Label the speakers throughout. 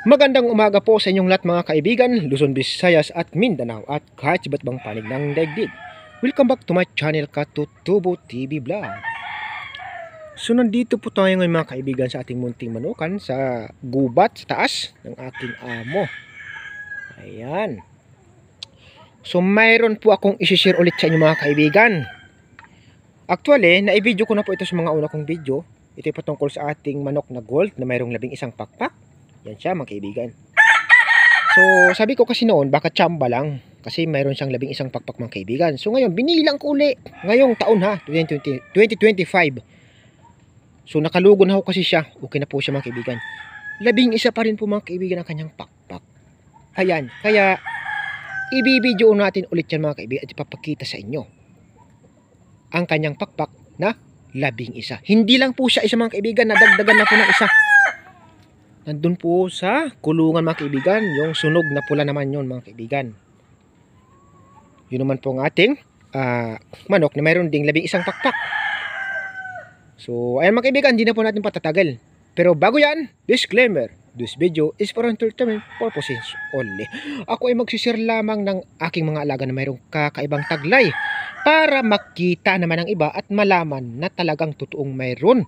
Speaker 1: Magandang umaga po sa inyong lahat mga kaibigan, Luzon, Visayas at Mindanao at kahit iba't bang panig ng daigdig. Welcome back to my channel, Katutubo TV Vlog. So nandito po tayo ngayon mga kaibigan sa ating munting manukan sa gubat sa taas ng aking amo. Ayan. So mayroon po akong isi-share ulit sa inyo mga kaibigan. Actually, na-video ko na po ito sa mga una kong video. Ito po tungkol sa ating manok na gold na mayroong 11 pakpak. Yan siya mga kaibigan. So sabi ko kasi noon baka tsamba lang kasi mayroon siyang 11 pakpak mga kaibigan. So ngayon binilang ko uli ngayong taon ha, 2025. So nakalugo na ako kasi siya. Okay na po siya mga kaibigan. 11 pa rin po mga kaibigan ang kanyang pakpak. Ayan, kaya i-video natin ulit yan mga kaibigan at ipapakita sa inyo ang kanyang pakpak na 11. Hindi lang po siya isa mga kaibigan, nadagdagan na po ng isa. Nandun po sa kulungan mga kaibigan, yung sunog na pula naman yun mga kaibigan. Yun naman po ang ating manok na mayroon ding 11 pakpak. So ayan mga kaibigan, hindi na po natin patatagal. Pero bago yan, disclaimer, this video is for entertainment purposes only. Ako ay magsishare lamang ng aking mga alaga na mayroong kakaibang taglay para makita naman ang iba at malaman na talagang totoong mayroon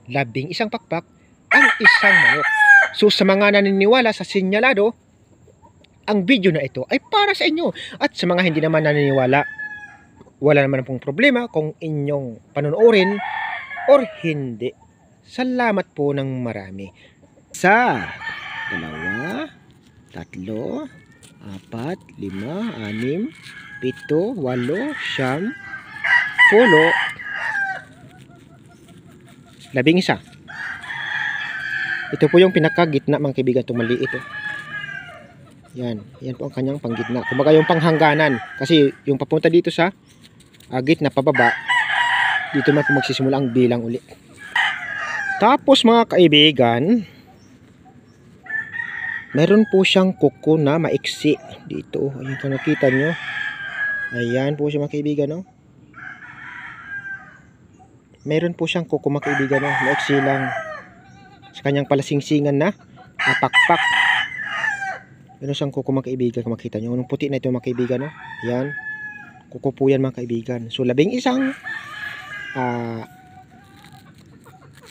Speaker 1: 11 pakpak ang isang manok. So sa mga naniniwala sa sinyalado, ang video na ito ay para sa inyo. At sa mga hindi naman naniniwala, wala naman pong problema kung inyong panonoorin or hindi. Salamat po ng marami. 1, 2, 3, 4, 5, 6, 7, 8, 9, 10, 11. Ito po yung pinakagitna mga kaibigan, itong maliit oh. Yan po ang kanyang panggitna. Kumbaga yung panghangganan. Kasi yung papunta dito sa gitna pababa, dito na po magsisimula ang bilang uli. Tapos mga kaibigan, meron po siyang kuko na maiksi dito. Ayun kung nakita nyo. Ayan po siya mga kaibigan oh. Meron po siyang kuko mga kaibigan oh, maiksi lang. Sa kanyang palasingsingan na pakpak. Meron siyang kuko mga kaibigan, kung makita nyo. Anong puti na ito mga kaibigan no? Yan. Kuko po yan mga kaibigan. So 11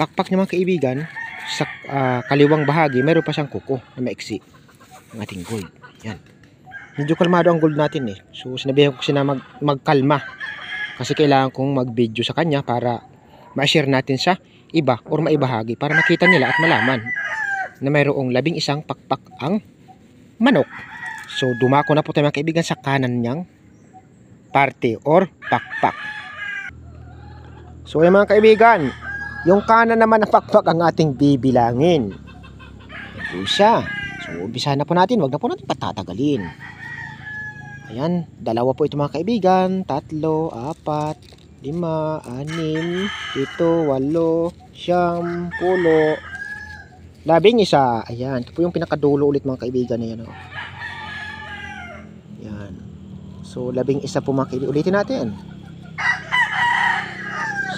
Speaker 1: pakpak niya mga kaibigan. Sa kaliwang bahagi meron pa siyang kuko na maiksi ang ating gold. Yan. Medyo kalmado ang gold natin eh. So sinabihan ko siya na magkalma. Kasi kailangan kong mag-video sa kanya para ma-share natin sa iba or maibahagi para makita nila at malaman na mayroong 11 pakpak ang manok. So dumako na po tayo mga kaibigan sa kanan niyang parte or pakpak. So ay mga kaibigan, yung kanan naman ng pakpak ang ating bibilangin. Ito siya. So umpisa na po natin, wag na po natin patatagalin. Ayan, 2 po ito mga kaibigan, 3, 4, 5, 6, 7, 8, 9, 10, 11. Ayan, ito po yung pinakadulo ulit mga kaibigan na yan. Oh. Ayan. So 11 po mga kaibigan. Ulitin natin.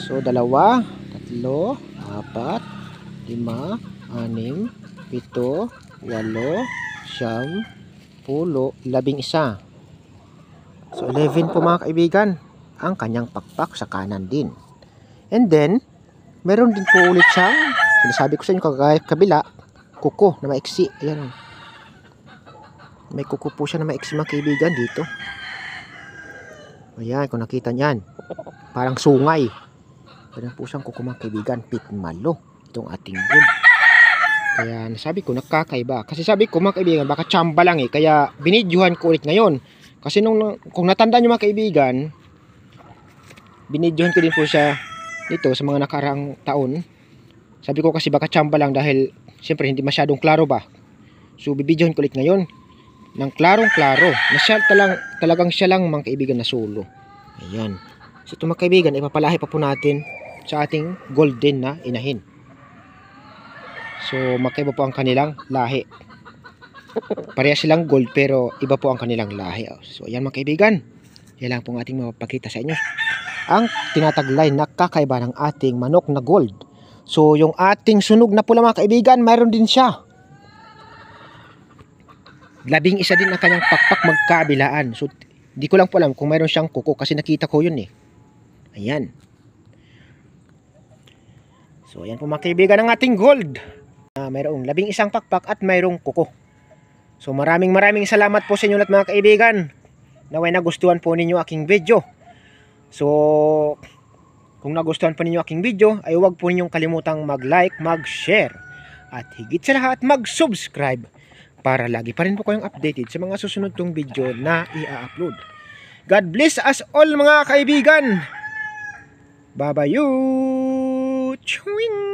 Speaker 1: So 2, 3, 4, 5, 6, 7, 8, 9, 10, 11. So 11 po mga kaibigan ang kanyang pakpak sa kanan din. And then meron din po ulit siyang, sinasabi ko sa inyo kabila, kuko na maiksi. Ayan. May kuko po siya na maiksi mga kaibigan dito. Ayan, kung nakita niyan. Parang sungay. Ayan po siyang kuko mga kaibigan. Pitmalo. Itong ating gold. Kaya nasabi ko nakakaiba. Kasi sabi ko mga kaibigan, baka tsamba lang eh. Kaya binidyohan ko ulit ngayon. Kasi kung natandaan nyo mga kaibigan, binidyohan ko din po siya dito sa mga nakaraang taon. Sabi ko kasi baka tsamba lang dahil siyempre hindi masyadong klaro ba. So bibidyohan ko ulit ngayon ng klarong klaro na siya talagang siya lang mga kaibigan na solo. Ayan. So ito mga kaibigan, ipapalahi pa po natin sa ating golden na inahin. So magkaiba po ang kanilang lahi. Pareha silang gold pero iba po ang kanilang lahi. So ayan mga kaibigan, yan lang pong ating mapapakita sa inyo ang tinataglay na kakaiba ng ating manok na gold. So yung ating sunog na pula mga kaibigan, mayroon din siya 11 din ang kanyang pakpak magkabilaan. So, di ko lang po alam kung mayroon siyang kuko kasi nakita ko yun eh. Ayan. So, ayan po mga kaibigan ang ating gold. Mayroong 11 pakpak at mayroong kuko. So, maraming salamat po sa inyo lahat mga kaibigan. Naway nagustuhan po ninyo aking video. So, kung nagustuhan po ninyo aking video, ay huwag po ninyong kalimutang mag-like, mag-share, at higit sa lahat mag-subscribe para lagi pa rin po kayong updated sa mga susunod kong video na i-upload. God bless us all mga kaibigan. Bye-bye. Chewing!